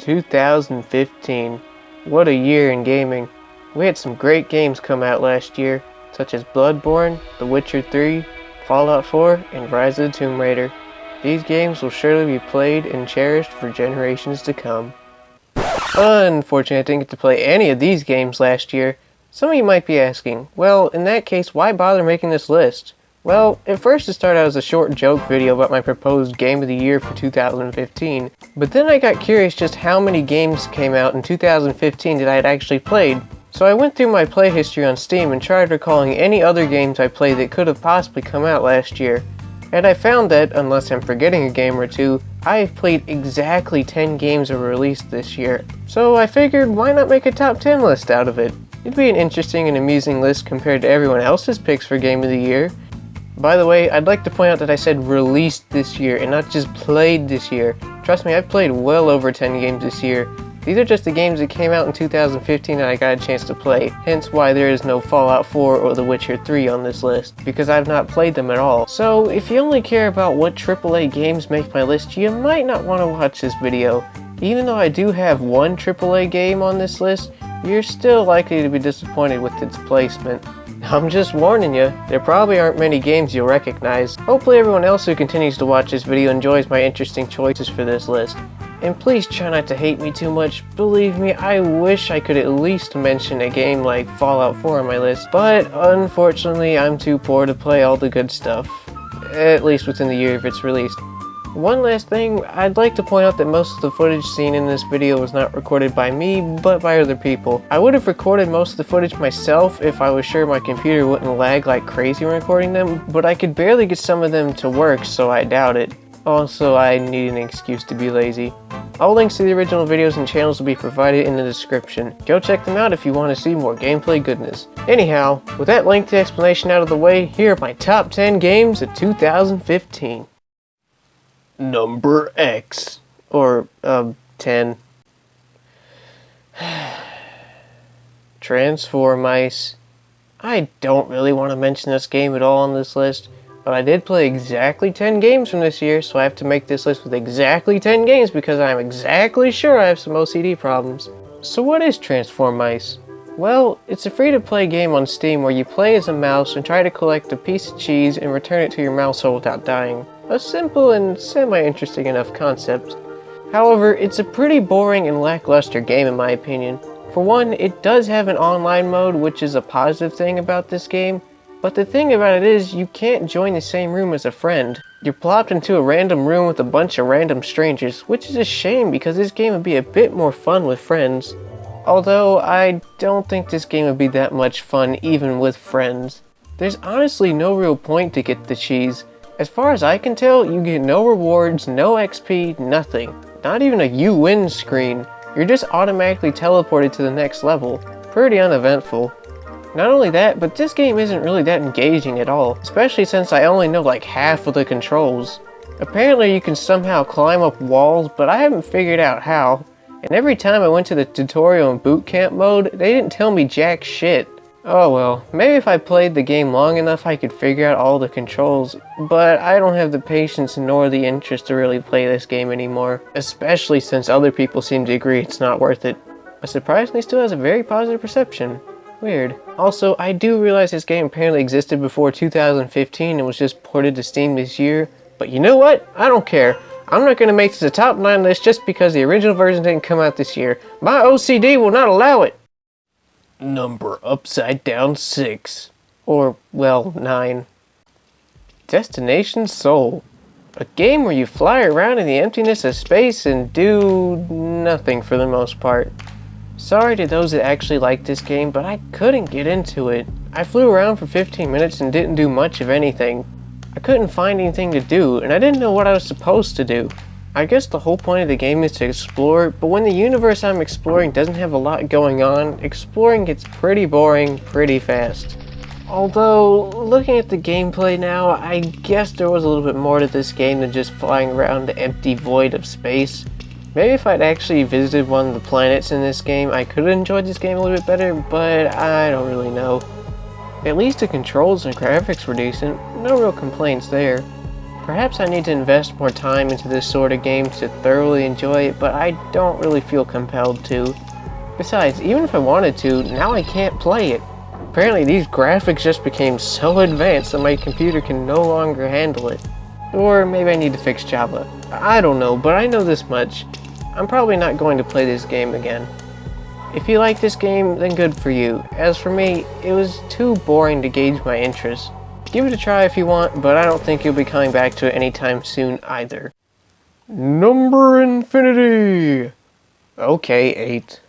2015. What a year in gaming. We had some great games come out last year, such as Bloodborne, The Witcher 3, Fallout 4, and Rise of the Tomb Raider. These games will surely be played and cherished for generations to come. Unfortunately, I didn't get to play any of these games last year. Some of you might be asking, well, in that case, why bother making this list? Well, at first it started out as a short joke video about my proposed Game of the Year for 2015, but then I got curious just how many games came out in 2015 that I had actually played. So I went through my play history on Steam and tried recalling any other games I played that could have possibly come out last year. And I found that, unless I'm forgetting a game or two, I have played exactly 10 games that were released this year. So I figured, why not make a top 10 list out of it? It'd be an interesting and amusing list compared to everyone else's picks for Game of the Year. By the way, I'd like to point out that I said released this year and not just played this year. Trust me, I've played well over 10 games this year. These are just the games that came out in 2015 and I got a chance to play, hence why there is no Fallout 4 or The Witcher 3 on this list, because I've not played them at all. So if you only care about what AAA games make my list, you might not want to watch this video. Even though I do have one AAA game on this list, you're still likely to be disappointed with its placement. I'm just warning you, there probably aren't many games you'll recognize. Hopefully everyone else who continues to watch this video enjoys my interesting choices for this list. And please try not to hate me too much. Believe me, I wish I could at least mention a game like Fallout 4 on my list, but unfortunately I'm too poor to play all the good stuff. At least within the year of its release. One last thing, I'd like to point out that most of the footage seen in this video was not recorded by me, but by other people. I would have recorded most of the footage myself if I was sure my computer wouldn't lag like crazy when recording them, but I could barely get some of them to work, so I doubt it. Also, I need an excuse to be lazy. All links to the original videos and channels will be provided in the description. Go check them out if you want to see more gameplay goodness. Anyhow, with that lengthy explanation out of the way, here are my top 10 games of 2015. Number X. Or, 10. Transformice. I don't really want to mention this game at all on this list, but I did play exactly 10 games from this year, so I have to make this list with exactly 10 games because I'm exactly sure I have some OCD problems. So what is Transformice? Well, it's a free-to-play game on Steam where you play as a mouse and try to collect a piece of cheese and return it to your mouse hole without dying. A simple and semi-interesting enough concept. However, it's a pretty boring and lackluster game in my opinion. For one, it does have an online mode, which is a positive thing about this game, but the thing about it is, you can't join the same room as a friend. You're plopped into a random room with a bunch of random strangers, which is a shame because this game would be a bit more fun with friends. Although, I don't think this game would be that much fun even with friends. There's honestly no real point to get the cheese. As far as I can tell, you get no rewards, no XP, nothing. Not even a you win screen. You're just automatically teleported to the next level. Pretty uneventful. Not only that, but this game isn't really that engaging at all, especially since I only know like half of the controls. Apparently you can somehow climb up walls, but I haven't figured out how. And every time I went to the tutorial and boot camp mode, they didn't tell me jack shit. Oh well, maybe if I played the game long enough I could figure out all the controls, but I don't have the patience nor the interest to really play this game anymore, especially since other people seem to agree it's not worth it. But surprisingly still has a very positive perception. Weird. Also, I do realize this game apparently existed before 2015 and was just ported to Steam this year, but you know what? I don't care. I'm not going to make this a top 9 list just because the original version didn't come out this year. My OCD will not allow it! Number upside down 6. Or, well, 9. Destination Soul. A game where you fly around in the emptiness of space and do nothing for the most part. Sorry to those that actually like this game, but I couldn't get into it. I flew around for 15 minutes and didn't do much of anything. I couldn't find anything to do, and I didn't know what I was supposed to do. I guess the whole point of the game is to explore, but when the universe I'm exploring doesn't have a lot going on, exploring gets pretty boring pretty fast. Although, looking at the gameplay now, I guess there was a little bit more to this game than just flying around the empty void of space. Maybe if I'd actually visited one of the planets in this game, I could have enjoyed this game a little bit better, but I don't really know. At least the controls and graphics were decent, no real complaints there. Perhaps I need to invest more time into this sort of game to thoroughly enjoy it, but I don't really feel compelled to. Besides, even if I wanted to, now I can't play it. Apparently these graphics just became so advanced that my computer can no longer handle it. Or maybe I need to fix Java. I don't know, but I know this much. I'm probably not going to play this game again. If you like this game, then good for you. As for me, it was too boring to gauge my interest. Give it a try if you want, but I don't think you'll be coming back to it anytime soon either. Number infinity! Okay, 8.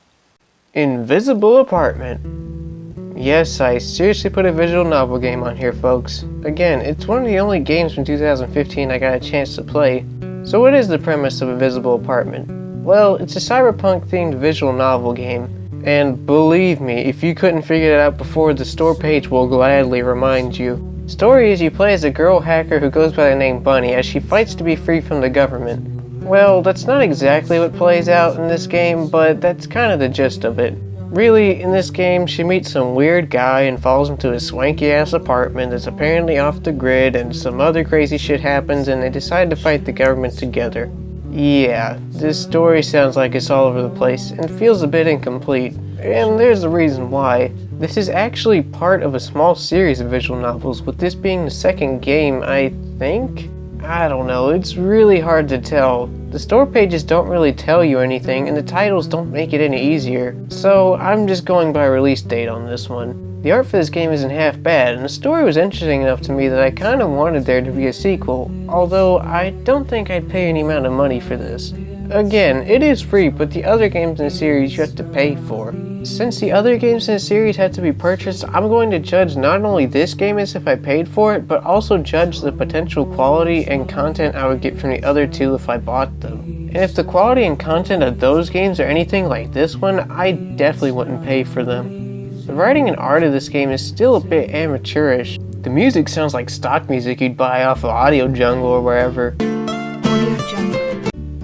Invisible Apartment. Yes, I seriously put a visual novel game on here, folks. Again, it's one of the only games from 2015 I got a chance to play. So what is the premise of Invisible Apartment? Well, it's a cyberpunk-themed visual novel game. And believe me, if you couldn't figure it out before, the store page will gladly remind you. Story is you play as a girl hacker who goes by the name Bunny as she fights to be free from the government. Well, that's not exactly what plays out in this game, but that's kind of the gist of it. Really, in this game, she meets some weird guy and falls into his swanky-ass apartment that's apparently off the grid, and some other crazy shit happens and they decide to fight the government together. Yeah, this story sounds like it's all over the place and feels a bit incomplete, and there's a reason why. This is actually part of a small series of visual novels, with this being the second game, I think? I don't know, it's really hard to tell. The store pages don't really tell you anything, and the titles don't make it any easier, so I'm just going by release date on this one. The art for this game isn't half bad, and the story was interesting enough to me that I kind of wanted there to be a sequel, although I don't think I'd pay any amount of money for this. Again, it is free, but the other games in the series you have to pay for. Since the other games in the series had to be purchased, I'm going to judge not only this game as if I paid for it, but also judge the potential quality and content I would get from the other two if I bought them. And if the quality and content of those games are anything like this one, I definitely wouldn't pay for them. The writing and art of this game is still a bit amateurish. The music sounds like stock music you'd buy off of Audio Jungle or wherever.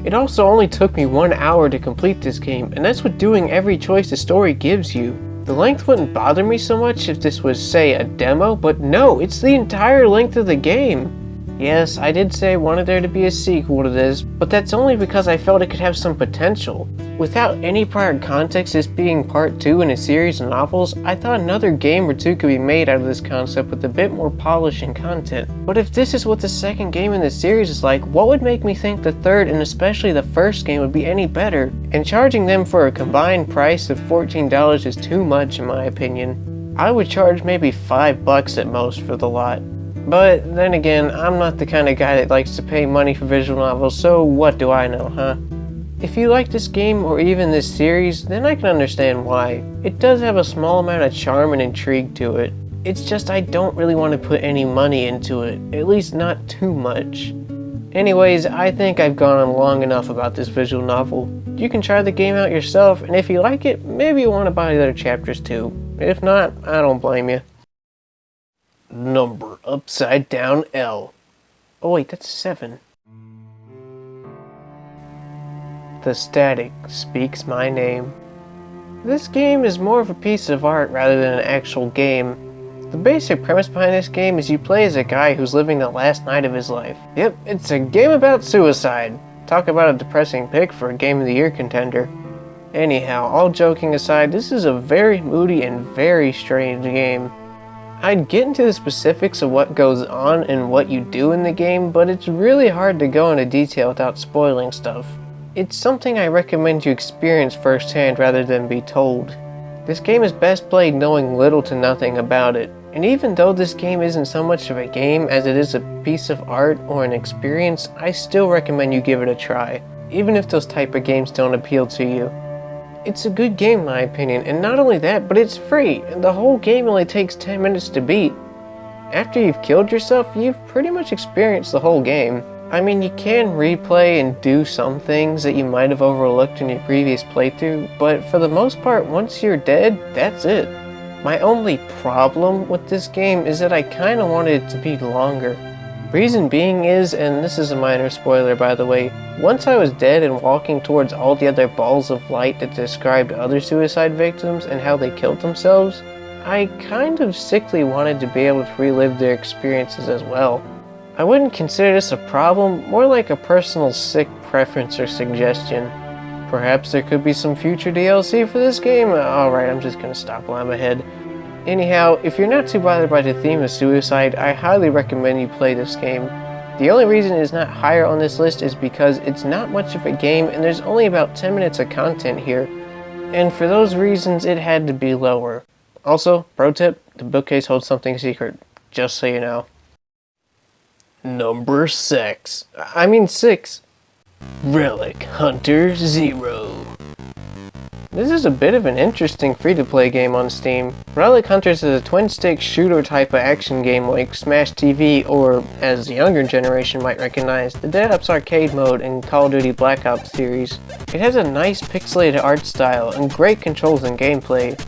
It also only took me 1 hour to complete this game, and that's with doing every choice the story gives you. The length wouldn't bother me so much if this was, say, a demo, but no, it's the entire length of the game. Yes, I did say I wanted there to be a sequel to this, but that's only because I felt it could have some potential. Without any prior context, this being part 2 in a series of novels, I thought another game or two could be made out of this concept with a bit more polish and content. But if this is what the second game in the series is like, what would make me think the third and especially the first game would be any better? And charging them for a combined price of $14 is too much in my opinion. I would charge maybe $5 at most for the lot. But then again, I'm not the kind of guy that likes to pay money for visual novels, so what do I know, huh? If you like this game or even this series, then I can understand why. It does have a small amount of charm and intrigue to it. It's just I don't really want to put any money into it, at least not too much. Anyways, I think I've gone on long enough about this visual novel. You can try the game out yourself, and if you like it, maybe you want to buy the other chapters too. If not, I don't blame you. Number upside down L. Oh wait, that's 7. The static speaks my name. This game is more of a piece of art rather than an actual game. The basic premise behind this game is you play as a guy who's living the last night of his life. Yep, it's a game about suicide. Talk about a depressing pick for a Game of the Year contender. Anyhow, all joking aside, this is a very moody and very strange game. I'd get into the specifics of what goes on and what you do in the game, but it's really hard to go into detail without spoiling stuff. It's something I recommend you experience firsthand rather than be told. This game is best played knowing little to nothing about it, and even though this game isn't so much of a game as it is a piece of art or an experience, I still recommend you give it a try, even if those type of games don't appeal to you. It's a good game in my opinion, and not only that, but it's free, and the whole game only takes 10 minutes to beat. After you've killed yourself, you've pretty much experienced the whole game. I mean, you can replay and do some things that you might have overlooked in your previous playthrough, but for the most part, once you're dead, that's it. My only problem with this game is that I kinda wanted it to be longer. Reason being is, and this is a minor spoiler by the way, once I was dead and walking towards all the other balls of light that described other suicide victims and how they killed themselves, I kind of sickly wanted to be able to relive their experiences as well. I wouldn't consider this a problem, more like a personal sick preference or suggestion. Perhaps there could be some future DLC for this game? Alright, I'm just gonna stop while I'm ahead. Anyhow, if you're not too bothered by the theme of suicide, I highly recommend you play this game. The only reason it is not higher on this list is because it's not much of a game and there's only about 10 minutes of content here. And for those reasons, it had to be lower. Also, pro tip, the bookcase holds something secret, just so you know. Number 6. Relic Hunter 0. This is a bit of an interesting free-to-play game on Steam. Relic Hunters is a twin-stick shooter type of action game like Smash TV or, as the younger generation might recognize, the Dead Ops Arcade mode in Call of Duty Black Ops series. It has a nice pixelated art style and great controls and gameplay.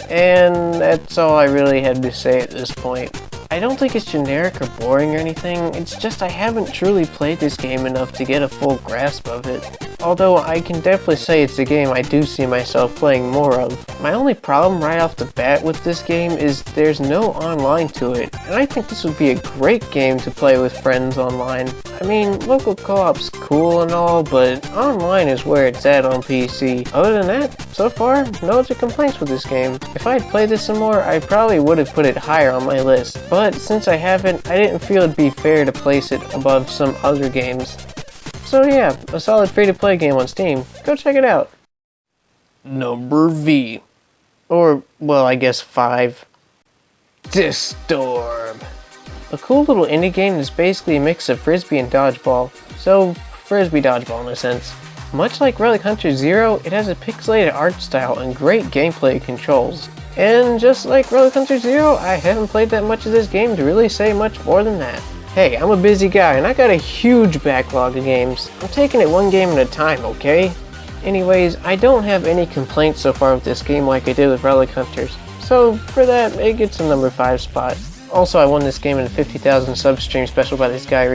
And that's all I really had to say at this point. I don't think it's generic or boring or anything, it's just I haven't truly played this game enough to get a full grasp of it. Although I can definitely say it's a game I do see myself playing more of. My only problem right off the bat with this game is there's no online to it, and I think this would be a great game to play with friends online. I mean, local co-op's cool and all, but online is where it's at on PC. Other than that, so far, no other complaints with this game. If I had played this some more, I probably would have put it higher on my list, but since I haven't, I didn't feel it'd be fair to place it above some other games. So yeah, a solid free-to-play game on Steam. Go check it out. Number V. Or, well, I guess 5. Distorm. A cool little indie game that's basically a mix of Frisbee and Dodgeball. So, Frisbee Dodgeball in a sense. Much like Relic Hunter 0, it has a pixelated art style and great gameplay controls. And just like Relic Hunter 0, I haven't played that much of this game to really say much more than that. Hey, I'm a busy guy and I got a huge backlog of games. I'm taking it one game at a time, okay? Anyways, I don't have any complaints so far with this game like I did with Relic Hunters. So for that, it gets a number 5 spot. Also, I won this game in a 50,000 sub stream special by this guy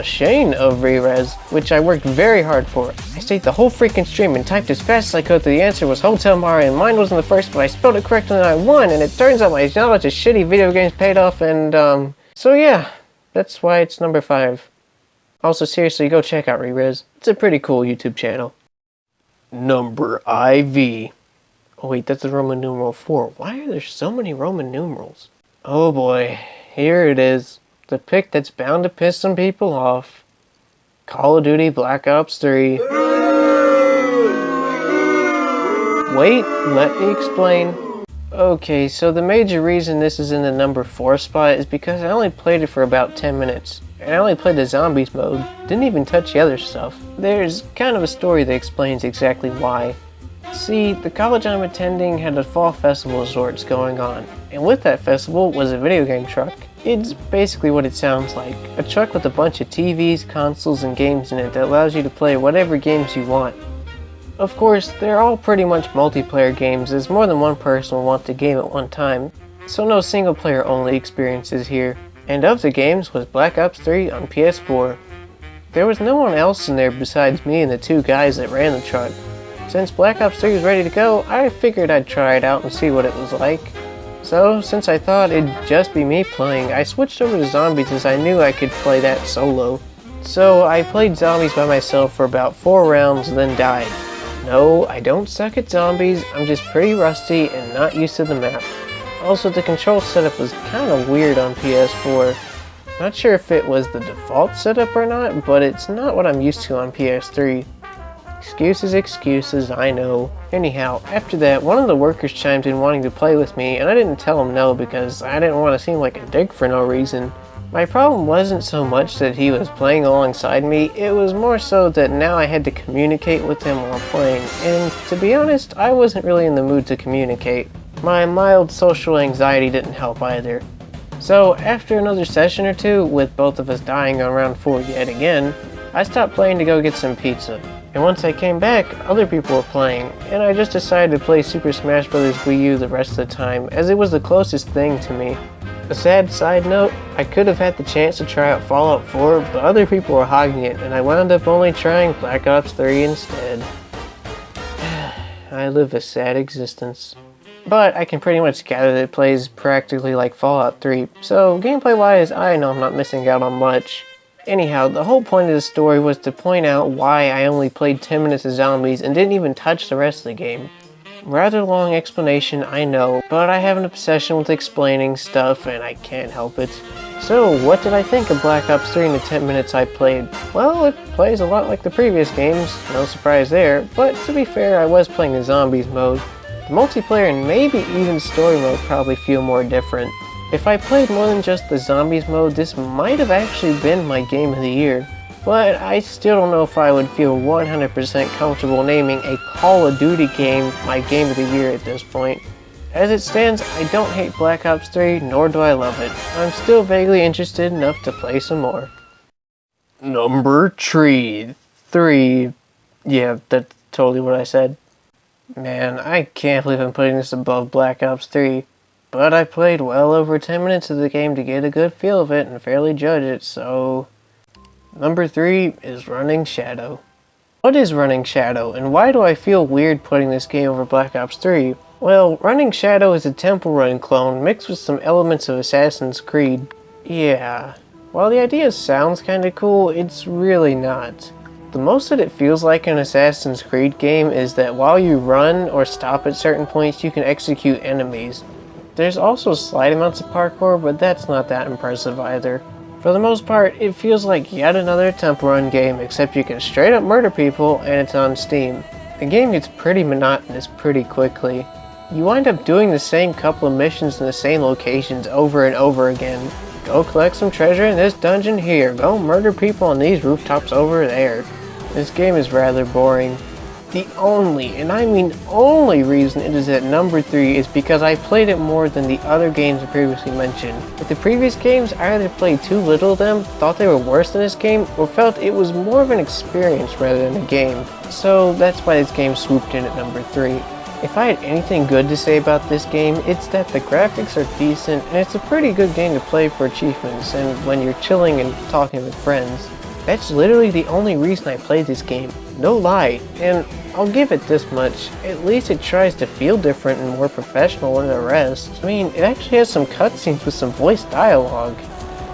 Shane of Rerez, which I worked very hard for. I stayed the whole freaking stream and typed as fast as I could that the answer was Hotel Mario and mine wasn't the first, but I spelled it correctly and I won, and it turns out my knowledge of shitty video games paid off, and so yeah. That's why it's number 5. Also, seriously, go check out Rerez. It's a pretty cool YouTube channel. Number IV. Oh wait, that's the Roman numeral 4. Why are there so many Roman numerals? Oh boy, here it is. The pick that's bound to piss some people off. Call of Duty Black Ops 3. Wait, let me explain. Okay, so the major reason this is in the number 4 spot is because I only played it for about 10 minutes. And I only played the zombies mode, didn't even touch the other stuff. There's kind of a story that explains exactly why. See, the college I'm attending had a fall festival of sorts going on, and with that festival was a video game truck. It's basically what it sounds like, a truck with a bunch of TVs, consoles, and games in it that allows you to play whatever games you want. Of course, they're all pretty much multiplayer games as more than one person will want the game at one time, so no single player only experiences here. And of the games was Black Ops 3 on PS4. There was no one else in there besides me and the 2 guys that ran the truck. Since Black Ops 3 was ready to go, I figured I'd try it out and see what it was like. So, since I thought it'd just be me playing, I switched over to zombies as I knew I could play that solo. So I played zombies by myself for about 4 rounds and then died. No, I don't suck at zombies, I'm just pretty rusty and not used to the map. Also, the control setup was kinda weird on PS4. Not sure if it was the default setup or not, but it's not what I'm used to on PS3. Excuses, I know. Anyhow, after that, one of the workers chimed in wanting to play with me, and I didn't tell him no because I didn't want to seem like a dick for no reason. My problem wasn't so much that he was playing alongside me, it was more so that now I had to communicate with him while playing, and to be honest, I wasn't really in the mood to communicate. My mild social anxiety didn't help either. So after another session or two, with both of us dying on round 4 yet again, I stopped playing to go get some pizza. And once I came back, other people were playing, and I just decided to play Super Smash Bros. Wii U the rest of the time, as it was the closest thing to me. A sad side note, I could have had the chance to try out Fallout 4, but other people were hogging it, and I wound up only trying Black Ops 3 instead. I live a sad existence. but I can pretty much gather that it plays practically like Fallout 3, so gameplay wise I know I'm not missing out on much. Anyhow, the whole point of the story was to point out why I only played 10 minutes of zombies and didn't even touch the rest of the game. Rather long explanation, I know, but I have an obsession with explaining stuff and I can't help it. So, what did I think of Black Ops 3 in the 10 minutes I played? Well, it plays a lot like the previous games, no surprise there, but to be fair, I was playing the zombies mode. The multiplayer and maybe even story mode probably feel more different. If I played more than just the zombies mode, this might have actually been my game of the year. But I still don't know if I would feel 100% comfortable naming a Call of Duty game my game of the year at this point. As it stands, I don't hate Black Ops 3, nor do I love it. I'm still vaguely interested enough to play some more. Number 3. Yeah, that's totally what I said. Man, I can't believe I'm putting this above Black Ops 3. But I played well over 10 minutes of the game to get a good feel of it and fairly judge it, so... Number 3 is Running Shadow. What is Running Shadow, and why do I feel weird putting this game over Black Ops 3? Well, Running Shadow is a Temple Run clone mixed with some elements of Assassin's Creed. Yeah, while the idea sounds kinda cool, it's really not. The most that it feels like an Assassin's Creed game is that while you run or stop at certain points, you can execute enemies. There's also slight amounts of parkour, but that's not that impressive either. For the most part, it feels like yet another Temple Run game, except you can straight up murder people and it's on Steam. The game gets pretty monotonous pretty quickly. You wind up doing the same couple of missions in the same locations over and over again. Go collect some treasure in this dungeon here, go murder people on these rooftops over there. This game is rather boring. The only, and I mean only reason it is at number 3 is because I played it more than the other games I previously mentioned. With the previous games, I either played too little of them, thought they were worse than this game, or felt it was more of an experience rather than a game. So that's why this game swooped in at number 3. If I had anything good to say about this game, it's that the graphics are decent and it's a pretty good game to play for achievements and when you're chilling and talking with friends. That's literally the only reason I played this game, no lie, and I'll give it this much, at least it tries to feel different and more professional than the rest. I mean, it actually has some cutscenes with some voice dialogue,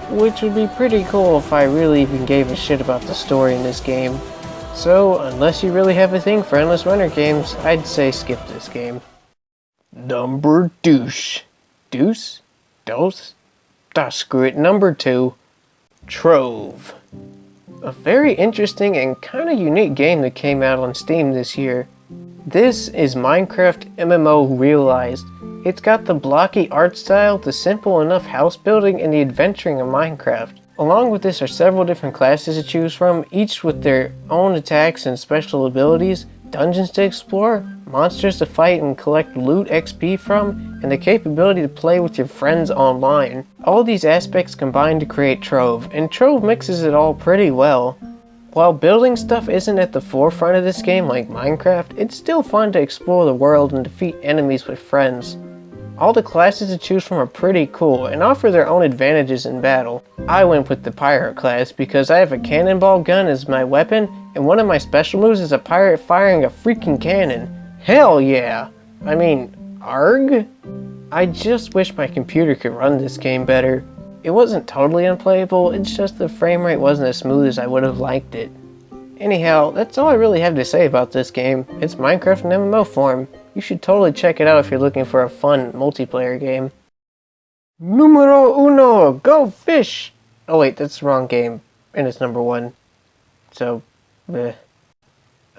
which would be pretty cool if I really even gave a shit about the story in this game. So, unless you really have a thing for endless runner games, I'd say skip this game. Number Douche. Deuce? Dose? Ah, screw it. Number 2. Trove. A very interesting and kinda unique game that came out on Steam this year. This is Minecraft MMO realized. It's got the blocky art style, the simple enough house building, and the adventuring of Minecraft. Along with this are several different classes to choose from, each with their own attacks and special abilities, dungeons to explore, monsters to fight and collect loot XP from, and the capability to play with your friends online. All these aspects combine to create Trove, and Trove mixes it all pretty well. While building stuff isn't at the forefront of this game like Minecraft, it's still fun to explore the world and defeat enemies with friends. All the classes to choose from are pretty cool and offer their own advantages in battle. I went with the pirate class because I have a cannonball gun as my weapon, and one of my special moves is a pirate firing a freaking cannon. Hell yeah! I mean, arg? I just wish my computer could run this game better. It wasn't totally unplayable, it's just the frame rate wasn't as smooth as I would have liked it. Anyhow, that's all I really have to say about this game. It's Minecraft in MMO form. You should totally check it out if you're looking for a fun multiplayer game. Numero Uno! Go fish! Oh wait, that's the wrong game. And it's number 1. So, bleh.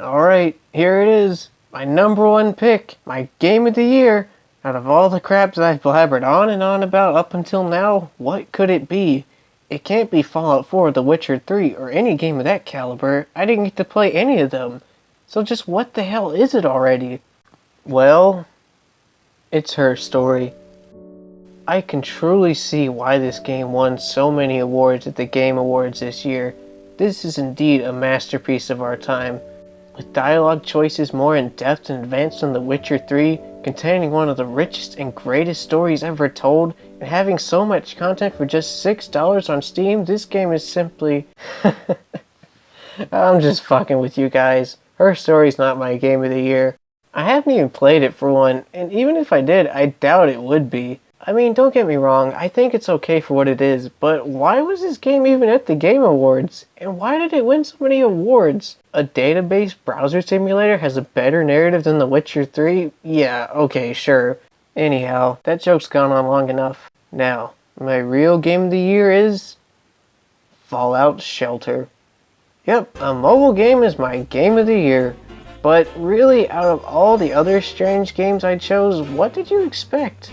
Alright, here it is. My number 1 pick. My game of the year. Out of all the crap that I've blabbered on and on about up until now, what could it be? It can't be Fallout 4, The Witcher 3, or any game of that caliber. I didn't get to play any of them. So just what the hell is it already? Well, it's Her Story. I can truly see why this game won so many awards at the Game Awards this year. This is indeed a masterpiece of our time. With dialogue choices more in depth and advanced than The Witcher 3, containing one of the richest and greatest stories ever told, and having so much content for just $6 on Steam, this game is simply... I'm just fucking with you guys. Her Story's not my game of the year. I haven't even played it for one, and even if I did, I doubt it would be. I mean, don't get me wrong, I think it's okay for what it is, but why was this game even at the Game Awards? And why did it win so many awards? A database browser simulator has a better narrative than The Witcher 3? Yeah, okay, sure. Anyhow, that joke's gone on long enough. Now, my real game of the year is Fallout Shelter. Yep, a mobile game is my game of the year. But really, out of all the other strange games I chose, what did you expect?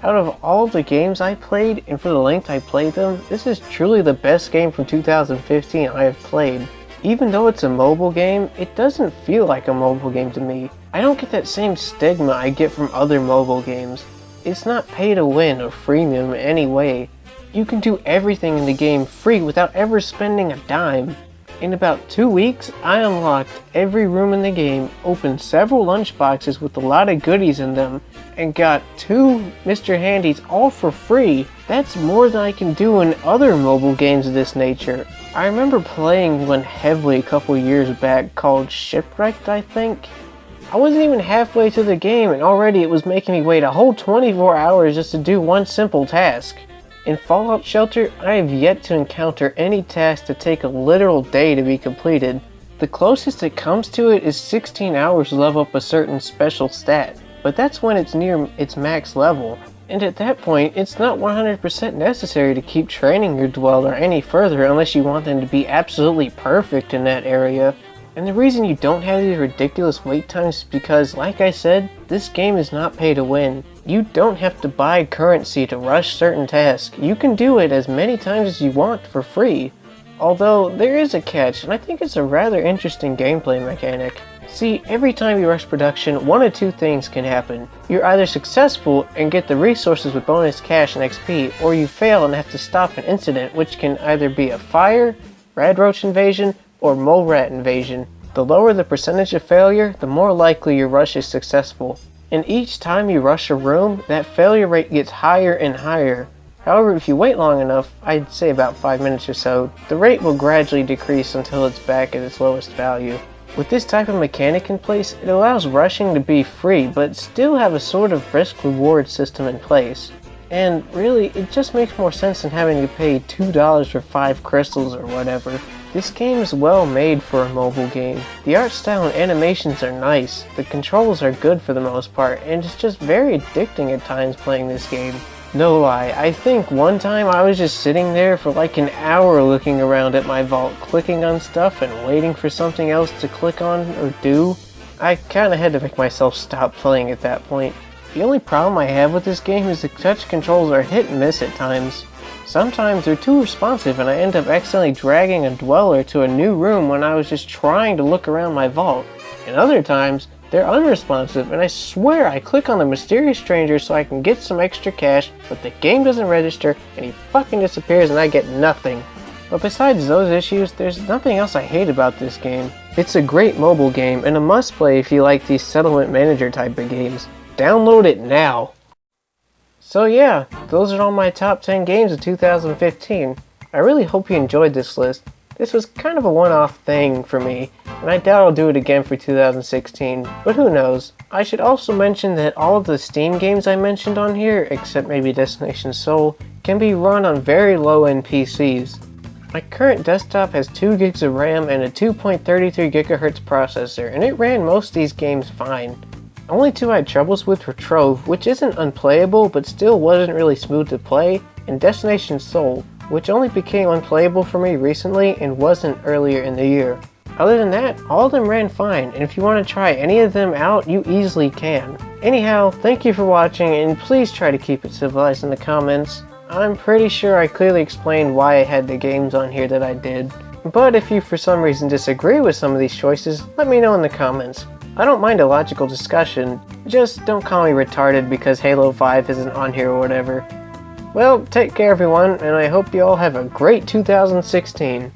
Out of all the games I played, and for the length I played them, this is truly the best game from 2015 I have played. Even though it's a mobile game, it doesn't feel like a mobile game to me. I don't get that same stigma I get from other mobile games. It's not pay to win or freemium in any way. You can do everything in the game free without ever spending a dime. In about 2 weeks, I unlocked every room in the game, opened several lunchboxes with a lot of goodies in them, and got 2 Mr. Handies all for free. That's more than I can do in other mobile games of this nature. I remember playing one heavily a couple years back called Shipwrecked, I think. I wasn't even halfway to the game and already it was making me wait a whole 24 hours just to do one simple task. In Fallout Shelter, I have yet to encounter any task to take a literal day to be completed. The closest it comes to it is 16 hours to level up a certain special stat, but that's when it's near its max level, and at that point, it's not 100% necessary to keep training your dweller any further unless you want them to be absolutely perfect in that area. And the reason you don't have these ridiculous wait times is because, like I said, this game is not pay to win. You don't have to buy currency to rush certain tasks. You can do it as many times as you want for free. Although, there is a catch, and I think it's a rather interesting gameplay mechanic. See, every time you rush production, one of two things can happen. You're either successful and get the resources with bonus cash and XP, or you fail and have to stop an incident, which can either be a fire, red roach invasion, or mole rat invasion. The lower the percentage of failure, the more likely your rush is successful. And each time you rush a room, that failure rate gets higher and higher. However, if you wait long enough, I'd say about 5 minutes or so, the rate will gradually decrease until it's back at its lowest value. With this type of mechanic in place, it allows rushing to be free, but still have a sort of risk-reward system in place. And really, it just makes more sense than having to pay $2 for 5 crystals or whatever. This game is well made for a mobile game. The art style and animations are nice, the controls are good for the most part, and it's just very addicting at times playing this game. No lie, I think one time I was just sitting there for like an hour looking around at my vault, clicking on stuff and waiting for something else to click on or do. I kinda had to make myself stop playing at that point. The only problem I have with this game is the touch controls are hit and miss at times. Sometimes they're too responsive and I end up accidentally dragging a dweller to a new room when I was just trying to look around my vault. And other times, they're unresponsive and I swear I click on the mysterious stranger so I can get some extra cash, but the game doesn't register and he fucking disappears and I get nothing. But besides those issues, there's nothing else I hate about this game. It's a great mobile game and a must play if you like these settlement manager type of games. Download it now! So yeah, those are all my top 10 games of 2015. I really hope you enjoyed this list. This was kind of a one-off thing for me, and I doubt I'll do it again for 2016, but who knows. I should also mention that all of the Steam games I mentioned on here, except maybe Destination Soul, can be run on very low-end PCs. My current desktop has 2 gigs of RAM and a 2.33 GHz processor, and it ran most of these games fine. Only 2 I had troubles with were Trove, which isn't unplayable but still wasn't really smooth to play, and Destination Soul, which only became unplayable for me recently and wasn't earlier in the year. Other than that, all of them ran fine, and if you want to try any of them out, you easily can. Anyhow, thank you for watching, and please try to keep it civilized in the comments. I'm pretty sure I clearly explained why I had the games on here that I did. But if you for some reason disagree with some of these choices, let me know in the comments. I don't mind a logical discussion, just don't call me retarded because Halo 5 isn't on here or whatever. Well, take care everyone, and I hope you all have a great 2016.